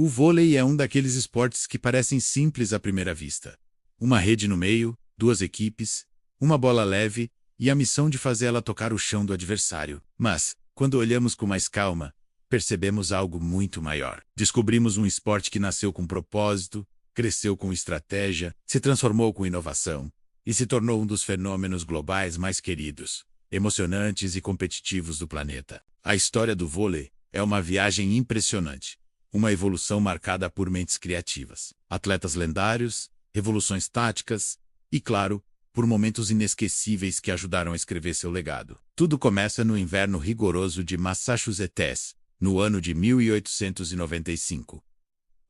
O vôlei é um daqueles esportes que parecem simples à primeira vista. Uma rede no meio, duas equipes, uma bola leve e a missão de fazê-la tocar o chão do adversário. Mas, quando olhamos com mais calma, percebemos algo muito maior. Descobrimos um esporte que nasceu com propósito, cresceu com estratégia, se transformou com inovação e se tornou um dos fenômenos globais mais queridos, emocionantes e competitivos do planeta. A história do vôlei é uma viagem impressionante. Uma evolução marcada por mentes criativas, atletas lendários, revoluções táticas e, claro, por momentos inesquecíveis que ajudaram a escrever seu legado. Tudo começa no inverno rigoroso de Massachusetts, no ano de 1895.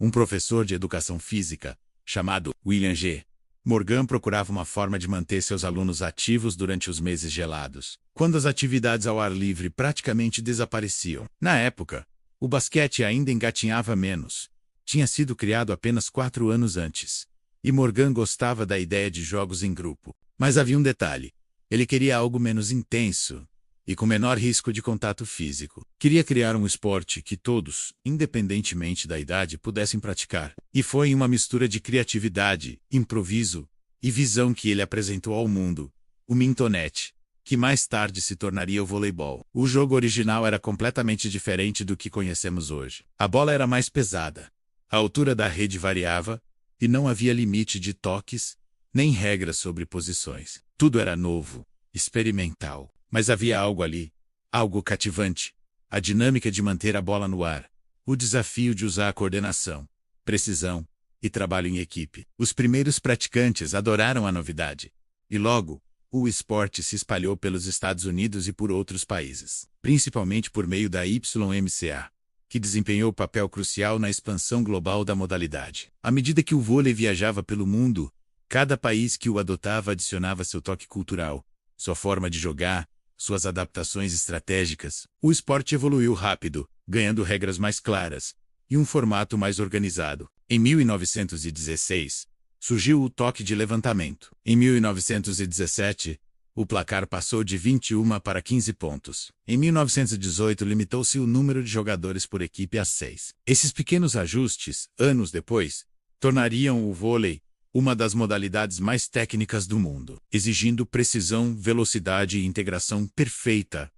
Um professor de educação física, chamado William G. Morgan, procurava uma forma de manter seus alunos ativos durante os meses gelados, quando as atividades ao ar livre praticamente desapareciam. Na época, o basquete ainda engatinhava menos. Tinha sido criado apenas 4 anos antes. E Morgan gostava da ideia de jogos em grupo. Mas havia um detalhe. Ele queria algo menos intenso e com menor risco de contato físico. Queria criar um esporte que todos, independentemente da idade, pudessem praticar. E foi em uma mistura de criatividade, improviso e visão que ele apresentou ao mundo o Mintonete, que mais tarde se tornaria o voleibol. O jogo original era completamente diferente do que conhecemos hoje. A bola era mais pesada, a altura da rede variava, e não havia limite de toques, nem regras sobre posições. Tudo era novo, experimental, mas havia algo ali, algo cativante. A dinâmica de manter a bola no ar, o desafio de usar a coordenação, precisão e trabalho em equipe. Os primeiros praticantes adoraram a novidade, e logo, o esporte se espalhou pelos Estados Unidos e por outros países, principalmente por meio da YMCA, que desempenhou papel crucial na expansão global da modalidade. À medida que o vôlei viajava pelo mundo, cada país que o adotava adicionava seu toque cultural, sua forma de jogar, suas adaptações estratégicas. O esporte evoluiu rápido, ganhando regras mais claras e um formato mais organizado. Em 1916, surgiu o toque de levantamento. Em 1917, o placar passou de 21 para 15 pontos. Em 1918, limitou-se o número de jogadores por equipe a 6. Esses pequenos ajustes, anos depois, tornariam o vôlei uma das modalidades mais técnicas do mundo, exigindo precisão, velocidade e integração perfeita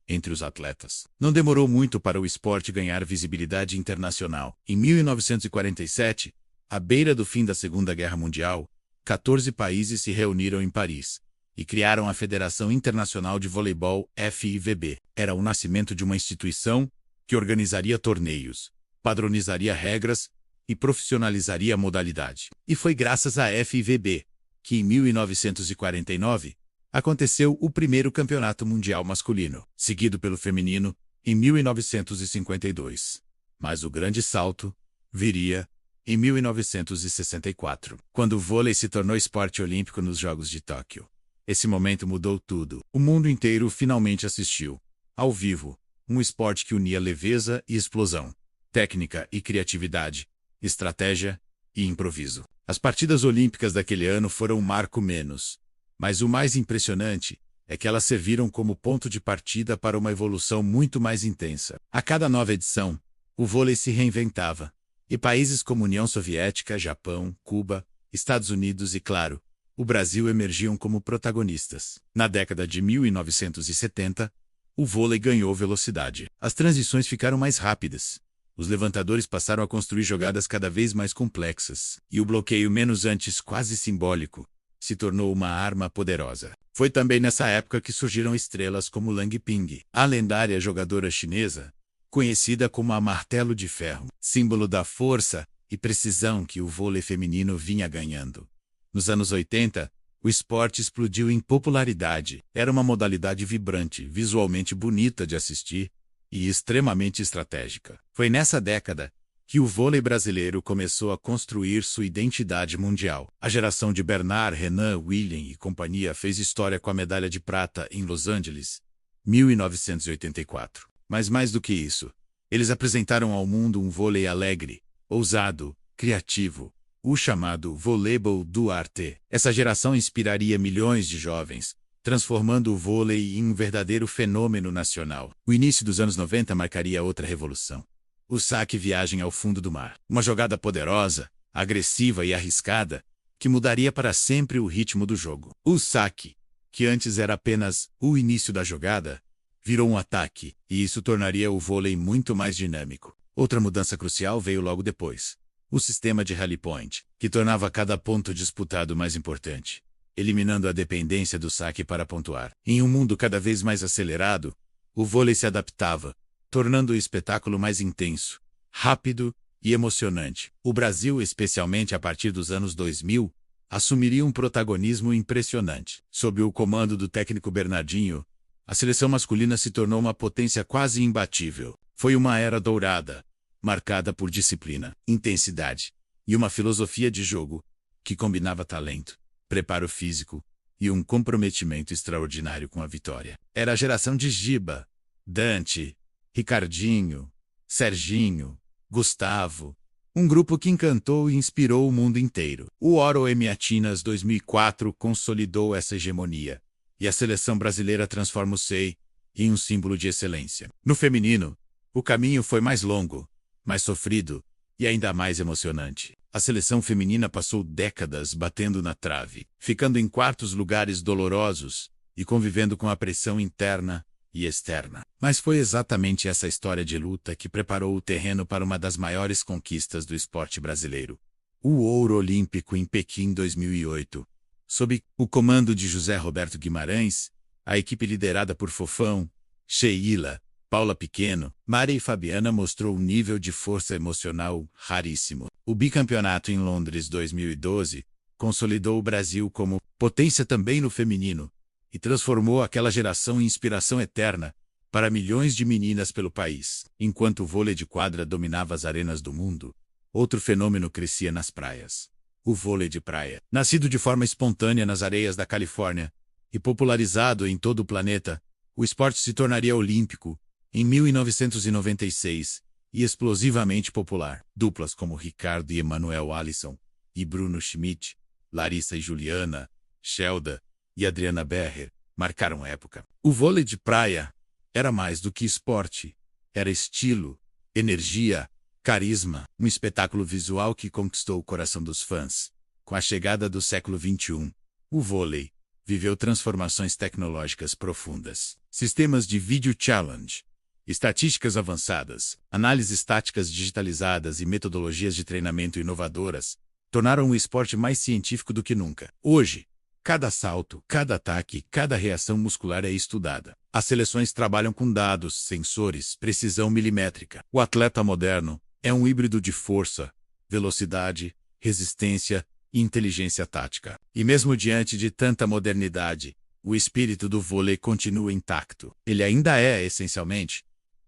entre os atletas. Não demorou muito para o esporte ganhar visibilidade internacional. Em 1947, à beira do fim da Segunda Guerra Mundial, 14 países se reuniram em Paris e criaram a Federação Internacional de Voleibol, FIVB. Era o nascimento de uma instituição que organizaria torneios, padronizaria regras e profissionalizaria a modalidade. E foi graças à FIVB que, em 1949, aconteceu o primeiro campeonato mundial masculino, seguido pelo feminino em 1952. Mas o grande salto viria em 1964, quando o vôlei se tornou esporte olímpico nos Jogos de Tóquio. Esse momento mudou tudo. O mundo inteiro finalmente assistiu, ao vivo, um esporte que unia leveza e explosão, técnica e criatividade, estratégia e improviso. As partidas olímpicas daquele ano foram um marco menos, mas o mais impressionante é que elas serviram como ponto de partida para uma evolução muito mais intensa. A cada nova edição, o vôlei se reinventava, e países como União Soviética, Japão, Cuba, Estados Unidos e, claro, o Brasil emergiam como protagonistas. Na década de 1970, o vôlei ganhou velocidade. As transições ficaram mais rápidas. Os levantadores passaram a construir jogadas cada vez mais complexas, e o bloqueio, menos antes quase simbólico, se tornou uma arma poderosa. Foi também nessa época que surgiram estrelas como Lang Ping, a lendária jogadora chinesa, conhecida como a Martelo de Ferro, símbolo da força e precisão que o vôlei feminino vinha ganhando. Nos anos 80, o esporte explodiu em popularidade. Era uma modalidade vibrante, visualmente bonita de assistir e extremamente estratégica. Foi nessa década que o vôlei brasileiro começou a construir sua identidade mundial. A geração de Bernard, Renan, William e companhia fez história com a medalha de prata em Los Angeles, 1984. Mas mais do que isso, eles apresentaram ao mundo um vôlei alegre, ousado, criativo, o chamado voleibol do arte. Essa geração inspiraria milhões de jovens, transformando o vôlei em um verdadeiro fenômeno nacional. O início dos anos 90 marcaria outra revolução. O saque viagem ao fundo do mar. Uma jogada poderosa, agressiva e arriscada, que mudaria para sempre o ritmo do jogo. O saque, que antes era apenas o início da jogada, virou um ataque, e isso tornaria o vôlei muito mais dinâmico. Outra mudança crucial veio logo depois. O sistema de rally point, que tornava cada ponto disputado mais importante, eliminando a dependência do saque para pontuar. Em um mundo cada vez mais acelerado, o vôlei se adaptava, tornando o espetáculo mais intenso, rápido e emocionante. O Brasil, especialmente a partir dos anos 2000, assumiria um protagonismo impressionante. Sob o comando do técnico Bernardinho, a seleção masculina se tornou uma potência quase imbatível. Foi uma era dourada, marcada por disciplina, intensidade e uma filosofia de jogo que combinava talento, preparo físico e um comprometimento extraordinário com a vitória. Era a geração de Giba, Dante, Ricardinho, Serginho, Gustavo, um grupo que encantou e inspirou o mundo inteiro. O Oro M Atinas 2004 consolidou essa hegemonia, e a seleção brasileira transforma o SEI em um símbolo de excelência. No feminino, o caminho foi mais longo, mais sofrido e ainda mais emocionante. A seleção feminina passou décadas batendo na trave, ficando em quartos lugares dolorosos e convivendo com a pressão interna e externa. Mas foi exatamente essa história de luta que preparou o terreno para uma das maiores conquistas do esporte brasileiro: o ouro olímpico em Pequim 2008. Sob o comando de José Roberto Guimarães, a equipe liderada por Fofão, Sheila, Paula Pequeno, Mari e Fabiana mostrou um nível de força emocional raríssimo. O bicampeonato em Londres 2012 consolidou o Brasil como potência também no feminino e transformou aquela geração em inspiração eterna para milhões de meninas pelo país. Enquanto o vôlei de quadra dominava as arenas do mundo, outro fenômeno crescia nas praias: o vôlei de praia. Nascido de forma espontânea nas areias da Califórnia e popularizado em todo o planeta, o esporte se tornaria olímpico em 1996 e explosivamente popular. Duplas como Ricardo e Emanuel Alisson, e Bruno Schmidt, Larissa e Juliana, Shelda e Adriana Berrer marcaram época. O vôlei de praia era mais do que esporte. Era estilo, energia, carisma, um espetáculo visual que conquistou o coração dos fãs. Com a chegada do século XXI, o vôlei viveu transformações tecnológicas profundas. Sistemas de vídeo challenge, estatísticas avançadas, análises táticas digitalizadas e metodologias de treinamento inovadoras tornaram o esporte mais científico do que nunca. Hoje, cada salto, cada ataque, cada reação muscular é estudada. As seleções trabalham com dados, sensores, precisão milimétrica. O atleta moderno é um híbrido de força, velocidade, resistência e inteligência tática. E mesmo diante de tanta modernidade, o espírito do vôlei continua intacto. Ele ainda é, essencialmente,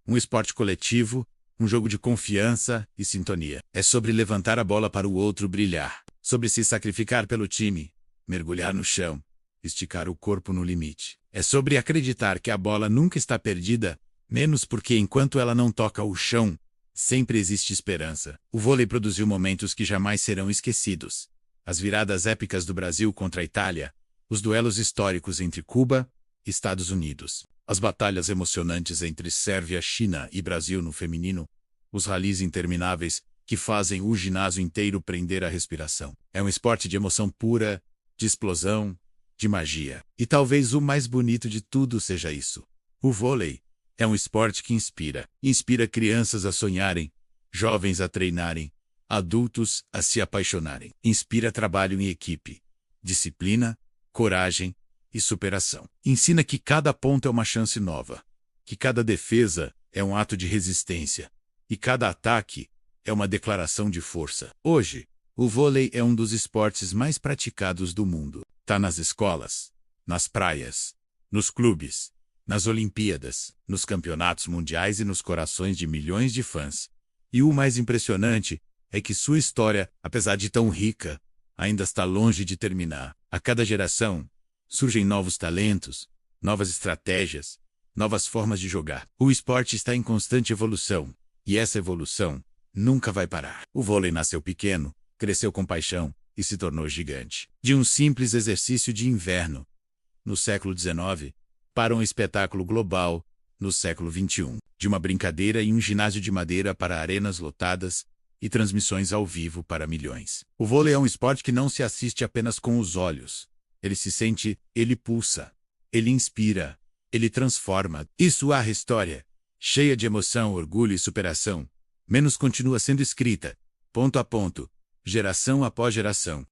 um esporte coletivo, um jogo de confiança e sintonia. É sobre levantar a bola para o outro brilhar, sobre se sacrificar pelo time, mergulhar no chão, esticar o corpo no limite. É sobre acreditar que a bola nunca está perdida, menos porque enquanto ela não toca o chão, sempre existe esperança. O vôlei produziu momentos que jamais serão esquecidos: as viradas épicas do Brasil contra a Itália, os duelos históricos entre Cuba e Estados Unidos, as batalhas emocionantes entre Sérvia, China e Brasil no feminino, os ralis intermináveis que fazem o ginásio inteiro prender a respiração. É um esporte de emoção pura, de explosão, de magia. E talvez o mais bonito de tudo seja isso: o vôlei é um esporte que inspira. Inspira crianças a sonharem, jovens a treinarem, adultos a se apaixonarem. Inspira trabalho em equipe, disciplina, coragem e superação. Ensina que cada ponto é uma chance nova, que cada defesa é um ato de resistência e cada ataque é uma declaração de força. Hoje, o vôlei é um dos esportes mais praticados do mundo. Tá nas escolas, nas praias, nos clubes, nas Olimpíadas, nos campeonatos mundiais e nos corações de milhões de fãs. E o mais impressionante é que sua história, apesar de tão rica, ainda está longe de terminar. A cada geração, surgem novos talentos, novas estratégias, novas formas de jogar. O esporte está em constante evolução, e essa evolução nunca vai parar. O vôlei nasceu pequeno, cresceu com paixão e se tornou gigante. De um simples exercício de inverno, no século XIX, para um espetáculo global no século XXI, de uma brincadeira em um ginásio de madeira para arenas lotadas e transmissões ao vivo para milhões. O vôlei é um esporte que não se assiste apenas com os olhos. Ele se sente, ele pulsa, ele inspira, ele transforma. E sua história, cheia de emoção, orgulho e superação, menos continua sendo escrita, ponto a ponto, geração após geração.